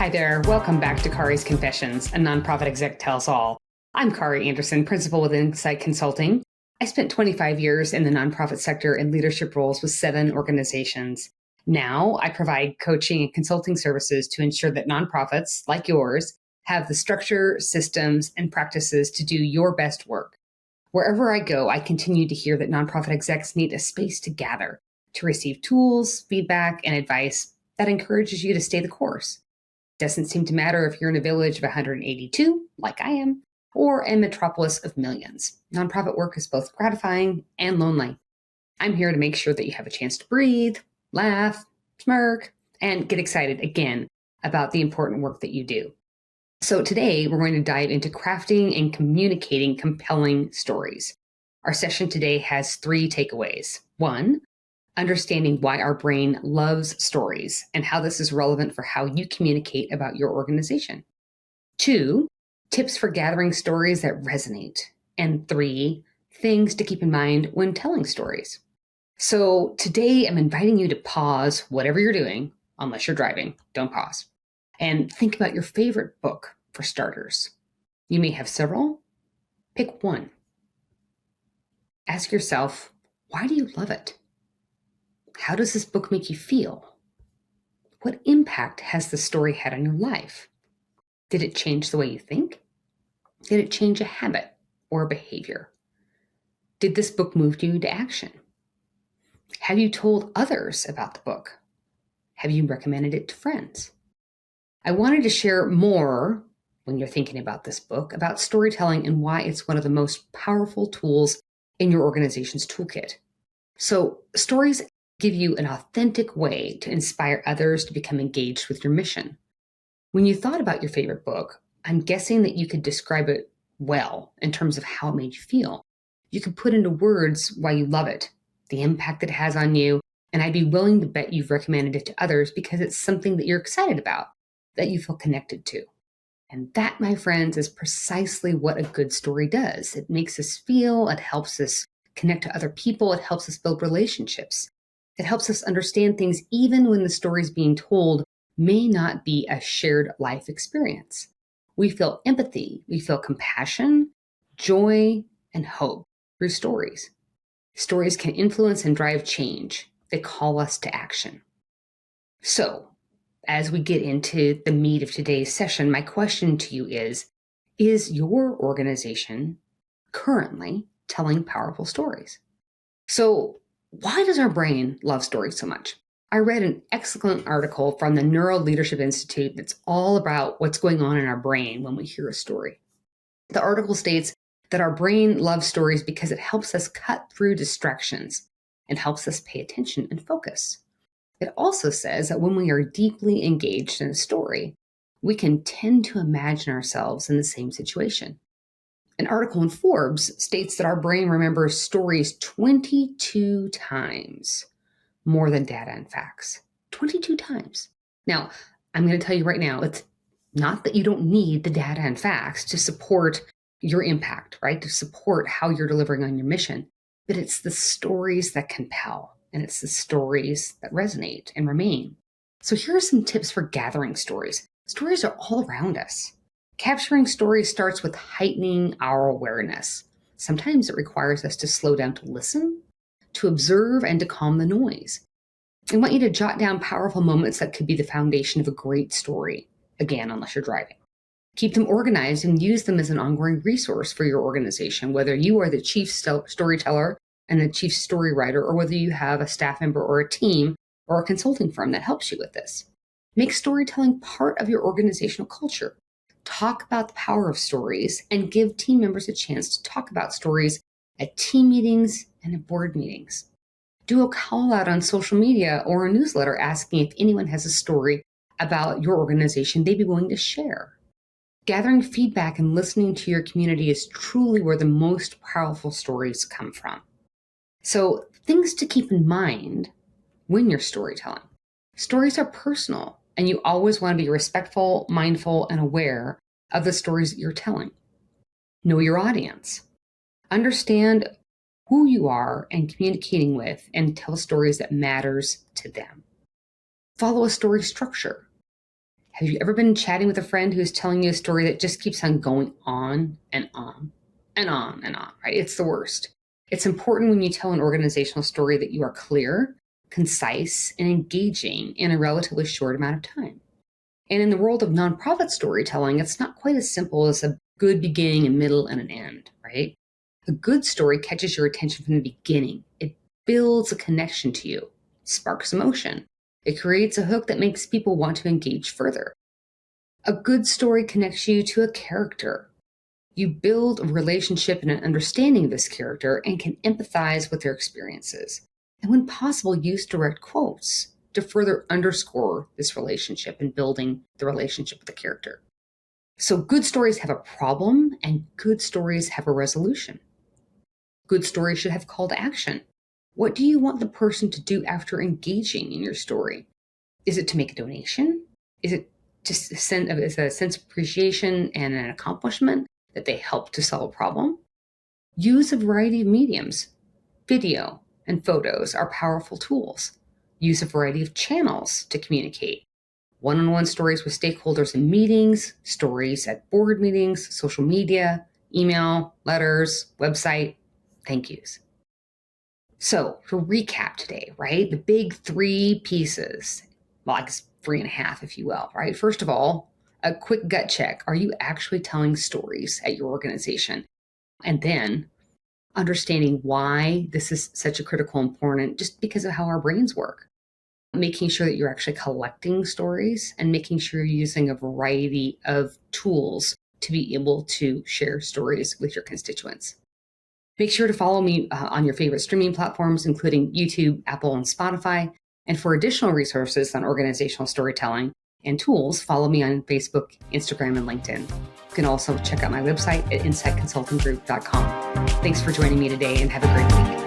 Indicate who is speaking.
Speaker 1: Hi there. Welcome back to Kari's Confessions, a nonprofit exec tells all. I'm Kari Anderson, principal with Incite Consulting. I spent 25 years in the nonprofit sector in leadership roles with 7 organizations. Now I provide coaching and consulting services to ensure that nonprofits like yours have the structure, systems, and practices to do your best work. Wherever I go, I continue to hear that nonprofit execs need a space to gather, to receive tools, feedback, and advice that encourages you to stay the course. Doesn't seem to matter if you're in a village of 182, like I am, or a metropolis of millions. Nonprofit work is both gratifying and lonely. I'm here to make sure that you have a chance to breathe, laugh, smirk, and get excited again about the important work that you do. So today we're going to dive into crafting and communicating compelling stories. Our session today has 3 takeaways. 1, understanding why our brain loves stories and how this is relevant for how you communicate about your organization. 2, tips for gathering stories that resonate. And 3, things to keep in mind when telling stories. So today I'm inviting you to pause whatever you're doing, unless you're driving, don't pause, and think about your favorite book for starters. You may have several. Pick one. Ask yourself, why do you love it? How does this book make you feel? What impact has the story had on your life? Did it change the way you think? Did it change a habit or a behavior? Did this book move you to action? Have you told others about the book? Have you recommended it to friends? I wanted to share more, when you're thinking about this book, about storytelling and why it's one of the most powerful tools in your organization's toolkit. So stories give you an authentic way to inspire others to become engaged with your mission. When you thought about your favorite book, I'm guessing that you could describe it well in terms of how it made you feel. You could put into words why you love it, the impact it has on you, and I'd be willing to bet you've recommended it to others because it's something that you're excited about, that you feel connected to. And that, my friends, is precisely what a good story does. It makes us feel, it helps us connect to other people, it helps us build relationships. It helps us understand things even when the stories being told may not be a shared life experience. We feel empathy, we feel compassion, joy, and hope through stories. Stories can influence and drive change. They call us to action. So, as we get into the meat of today's session, my question to you is your organization currently telling powerful stories? So, why does our brain love stories so much? I read an excellent article from the Neuro Leadership Institute that's all about what's going on in our brain when we hear a story. The article states that our brain loves stories because it helps us cut through distractions and helps us pay attention and focus. It also says that when we are deeply engaged in a story, we can tend to imagine ourselves in the same situation. An article in Forbes states that our brain remembers stories 22 times more than data and facts. 22 times. Now, I'm going to tell you right now, it's not that you don't need the data and facts to support your impact, right? To support how you're delivering on your mission, but it's the stories that compel, and it's the stories that resonate and remain. So here are some tips for gathering stories. Stories are all around us. Capturing stories starts with heightening our awareness. Sometimes it requires us to slow down to listen, to observe, and to calm the noise. I want you to jot down powerful moments that could be the foundation of a great story, again, unless you're driving. Keep them organized and use them as an ongoing resource for your organization, whether you are the chief storyteller and the chief story writer, or whether you have a staff member or a team or a consulting firm that helps you with this. Make storytelling part of your organizational culture. Talk about the power of stories and give team members a chance to talk about stories at team meetings and at board meetings. Do a call out on social media or a newsletter asking if anyone has a story about your organization they'd be willing to share. Gathering feedback and listening to your community is truly where the most powerful stories come from. So, things to keep in mind when you're storytelling. Stories are personal, and you always want to be respectful, mindful, and aware of the stories that you're telling. Know your audience. Understand who you are and communicating with, and tell stories that matters to them. Follow a story structure. Have you ever been chatting with a friend who's telling you a story that just keeps on going on and on and on and on, right? It's the worst. It's important when you tell an organizational story that you are clear, concise, and engaging in a relatively short amount of time. And in the world of nonprofit storytelling, it's not quite as simple as a good beginning, a middle, and an end, right? A good story catches your attention from the beginning. It builds a connection to you, sparks emotion. It creates a hook that makes people want to engage further. A good story connects you to a character. You build a relationship and an understanding of this character and can empathize with their experiences. And when possible, use direct quotes to further underscore this relationship and building the relationship with the character. So good stories have a problem and good stories have a resolution. Good stories should have call to action. What do you want the person to do after engaging in your story? Is it to make a donation? Is it just a sense of appreciation and an accomplishment that they helped to solve a problem? Use a variety of mediums. Video and photos are powerful tools. Use a variety of channels to communicate. One-on-one stories with stakeholders in meetings, stories at board meetings, social media, email, letters, website, thank yous. So to recap today, right? The big 3 pieces, well, I guess 3.5, if you will, right? First of all, a quick gut check. Are you actually telling stories at your organization? And then understanding why this is such a critical important, just because of how our brains work. Making sure that you're actually collecting stories and making sure you're using a variety of tools to be able to share stories with your constituents. Make sure to follow me on your favorite streaming platforms, including YouTube, Apple, and Spotify. And for additional resources on organizational storytelling and tools, follow me on Facebook, Instagram, and LinkedIn. You can also check out my website at inciteconsultinggroup.com. Thanks for joining me today and have a great week.